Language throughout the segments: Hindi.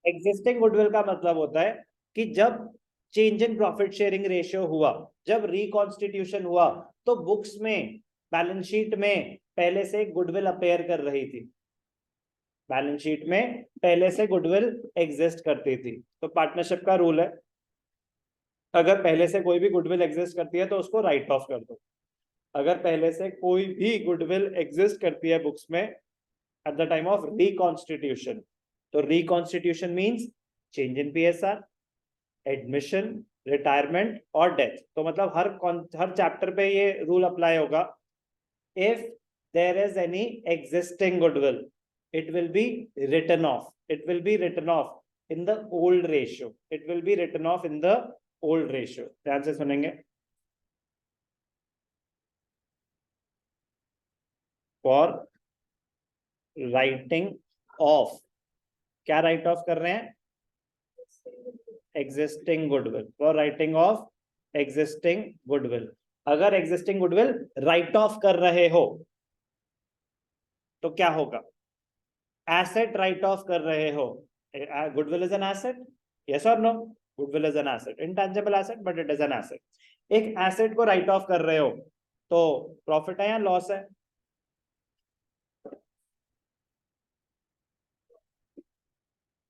एग्जिस्टिंग गुडविल का मतलब होता है कि जब change in profit sharing ratio हुआ, जब रिकॉन्स्टिट्यूशन हुआ, तो बुक्स में, बैलेंस शीट में पहले से गुडविल अपेयर कर रही थी, बैलेंस शीट में पहले से गुडविल एग्जिस्ट करती थी। तो पार्टनरशिप का रूल है, अगर पहले से कोई भी गुडविल एग्जिस्ट करती है तो उसको राइट ऑफ कर दो। अगर पहले से कोई भी गुडविल एग्जिस्ट करती है बुक्स में at the time of reconstitution, तो reconstitution means change in PSR, admission, retirement और डेथ। तो मतलब हर चैप्टर पे ये रूल अप्लाई होगा। If there is any existing goodwill, it will be written off, it will be written off in the old ratio, it will be written off in the old ratio। ध्यान से सुनेंगे। for writing off, क्या राइट ऑफ कर रहे हैं? Existing goodwill, for writing of existing goodwill. अगर एग्जिस्टिंग गुडविल राइट ऑफ कर रहे हो तो क्या होगा? एसेट राइट ऑफ कर रहे हो, goodwill is an asset, yes और no? Goodwill is an asset, intangible asset but it is an asset. एक एसेट को राइट ऑफ कर रहे हो तो प्रॉफिट है या लॉस है?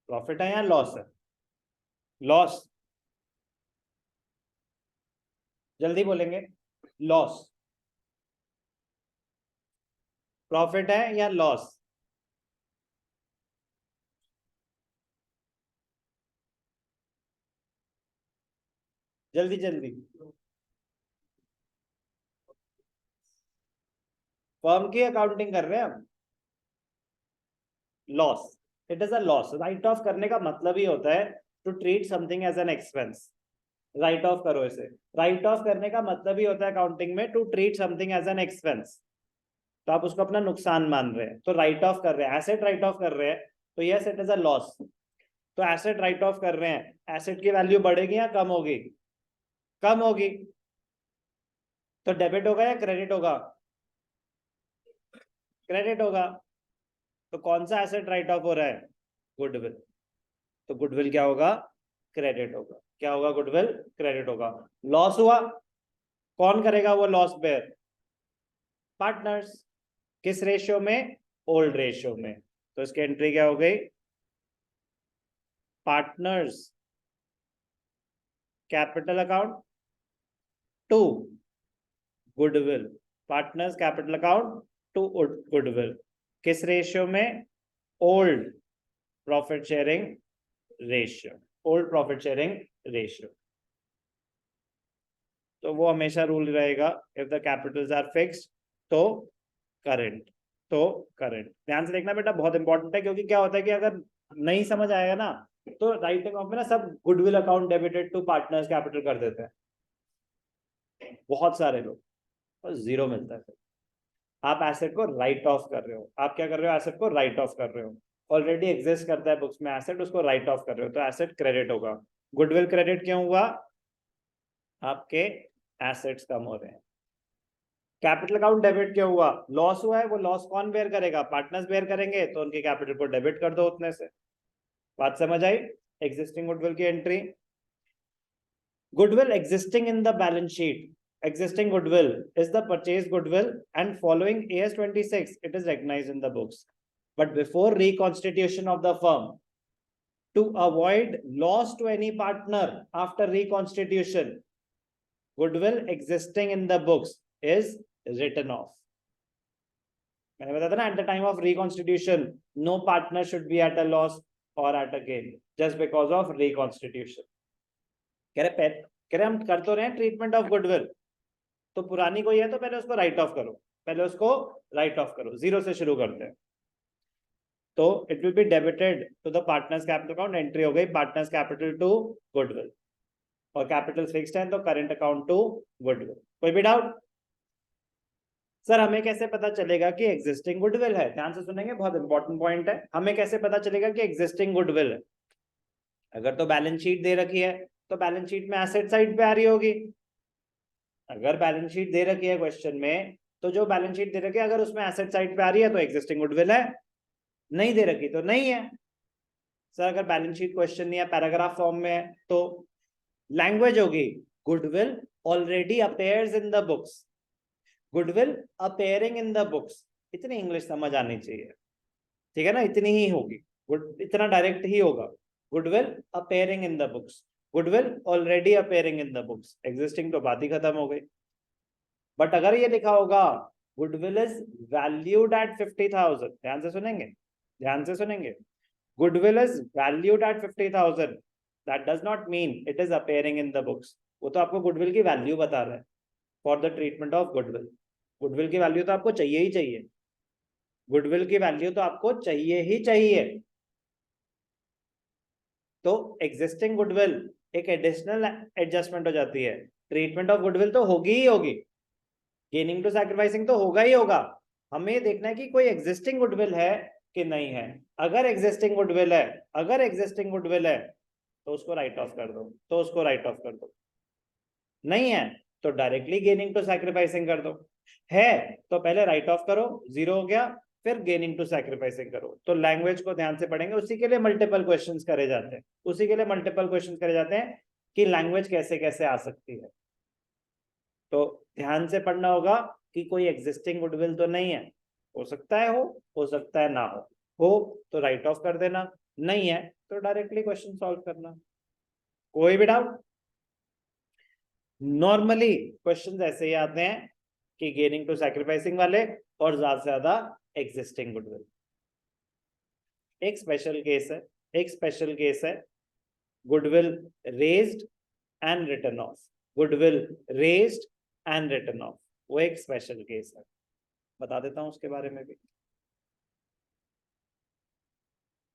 प्रॉफिट है या लॉस है? लॉस, जल्दी बोलेंगे। लॉस। प्रॉफिट है या लॉस? जल्दी जल्दी। फर्म की अकाउंटिंग कर रहे हैं हम। Loss, it is a loss. Write off करने का मतलब ही होता है to treat something as an expense. Write off करो इसे। राइट ऑफ करने का मतलब ही होता है अकाउंटिंग में to treat something as an expense. तो आप उसको अपना नुकसान मान रहे हैं, तो राइट ऑफ कर रहे हैं, एसेट राइट ऑफ कर रहे हैं, तो yes it is a loss. तो एसेट राइट ऑफ कर रहे हैं, एसेट की वैल्यू बढ़ेगी या कम होगी? कम होगी। तो डेबिट होगा या क्रेडिट होगा? क्रेडिट होगा। तो कौन सा एसेट राइट ऑफ हो रहा है? गुडविल। तो गुडविल क्या होगा? क्रेडिट होगा। क्या होगा? गुडविल क्रेडिट होगा। लॉस हुआ, कौन करेगा वो लॉस बेयर? पार्टनर्स। किस रेशियो में? ओल्ड रेशियो में। तो इसकी एंट्री क्या हो गई? Partners capital account to goodwill. Partners capital account to goodwill. किस रेशियो में? Old profit sharing ratio. Old profit sharing ratio. तो वो हमेशा रूल रहेगा, if the capitals are fixed तो करंट, तो करंट। ध्यान से देखना बेटा, बहुत इंपॉर्टेंट है, क्योंकि क्या होता है कि अगर नहीं समझ आएगा ना तो राइटिंग ऑफ में ना सब goodwill account debited to partners capital कर देते हैं बहुत सारे लोग, और जीरो मिलता है। आप एसेट को राइट ऑफ कर रहे हो। आप क्या कर रहे हो? एसेट को राइट ऑफ कर रहे हो। ऑलरेडी एग्जिस्ट करता है बुक्स में एसेट, उसको राइट ऑफ कर रहे हो, तो एसेट क्रेडिट होगा। गुडविल क्रेडिट क्यों हुआ? आपके एसेट्स कम हो रहे हैं। कैपिटल अकाउंट डेबिट क्यों हुआ? लॉस हुआ है, वो लॉस कौन बेयर करेगा? पार्टनर्स बेयर करेंगे, तो उनके कैपिटल को डेबिट कर दो उतने से। बात समझ आई? एग्जिस्टिंग गुडविल की entry. Goodwill existing in the balance sheet, existing goodwill is the purchased goodwill, and following AS 26 it is recognized in the books. But before reconstitution of the firm, to avoid loss to any partner after reconstitution, goodwill existing in the books is written off. मैंने बताया था ना, at the time of reconstitution no partner should be at a loss or at a gain just because of reconstitution. कह रहे हम कर तो रहे हैं ट्रीटमेंट ऑफ गुडविल, तो पुरानी कोई है तो पहले उसको राइट ऑफ करो, पहले उसको राइट ऑफ करो, जीरो से शुरू करते हैं। तो it will be debited to the partners capital account. Entry हो गई पार्टनर्स कैपिटल टू गुडविल, और कैपिटल फिक्स्ड है तो करंट अकाउंट टू गुडविल। कोई भी डाउट? सर हमें कैसे पता चलेगा कि एग्जिस्टिंग गुडविल है? ध्यान से सुनेंगे, बहुत इंपॉर्टेंट पॉइंट है। हमें कैसे पता चलेगा कि एग्जिस्टिंग गुडविल है? अगर तो बैलेंस शीट दे रखी है तो बैलेंस शीट में एसेट साइड पे आ रही होगी। अगर बैलेंस शीट दे रखी है क्वेश्चन में, तो जो बैलेंस शीट दे रखी है अगर उसमें एसेट साइड पे आ रही है तो एग्जिस्टिंग गुडविल है, नहीं दे रखी तो नहीं है। सर अगर बैलेंस शीट क्वेश्चन नहीं है, पैराग्राफ फॉर्म में है, तो लैंग्वेज होगी goodwill already appears in the books, goodwill appearing in the books. इतनी इंग्लिश समझ आनी चाहिए, ठीक है ना, इतनी ही होगी, इतना डायरेक्ट ही होगा। Goodwill appearing in the books, goodwill already appearing in the books, existing तो बात ही खत्म हो गई। बट अगर ये लिखा होगा गुडविल इज वैल्यूड एट 50,000, ध्यान से सुनेंगे, ध्यान से सुनेंगे, goodwill is valued at 50,000, that does not mean it is appearing in the books. वो तो आपको गुडविल की वैल्यू बता रहा है for the treatment of goodwill. Goodwill की वैल्यू तो आपको चाहिए ही चाहिए, गुडविल की वैल्यू तो आपको चाहिए ही चाहिए। तो एग्जिस्टिंग गुडविल एक एडिशनल एडजस्टमेंट हो जाती है, ट्रीटमेंट ऑफ गुडविल तो होगी ही होगी, गेनिंग टू सैक्रिफाइसिंग तो होगा ही होगा। हमें ये देखना है कि कोई एग्जिस्टिंग गुडविल है कि नहीं है। अगर एग्जिस्टिंग गुडविल है, अगर एग्जिस्टिंग गुडविल है तो उसको राइट ऑफ कर दो, तो उसको राइट ऑफ कर दो। नहीं है तो डायरेक्टली गेनिंग टू सैक्रिफाइसिंग कर दो। है तो पहले राइट ऑफ करो, 0 हो गया, फिर गेनिंग टू सैक्रिफाइसिंग करो। तो लैंग्वेज को ध्यान से पढ़ेंगे, उसी के लिए मल्टीपल क्वेश्चंस करे जाते हैं, उसी के लिए मल्टीपल क्वेश्चंस करे जाते हैं कि लैंग्वेज कैसे कैसे आ सकती है। तो ध्यान से पढ़ना होगा कि कोई एग्जिस्टिंग गुडविल तो नहीं है, हो सकता है हो सकता है ना हो तो राइट ऑफ कर देना, नहीं है तो डायरेक्टली क्वेश्चन सॉल्व करना। कोई भी डाउट? नॉर्मली क्वेश्चंस ऐसे ही आते हैं कि गेनिंग टू सैक्रिफाइसिंग वाले और ज्यादा से ज्यादा एग्जिस्टिंग गुडविल। एक स्पेशल केस है, एक स्पेशल केस है goodwill raised and written off, goodwill raised and written off, वो एक स्पेशल केस है, बता देता हूं उसके बारे में भी।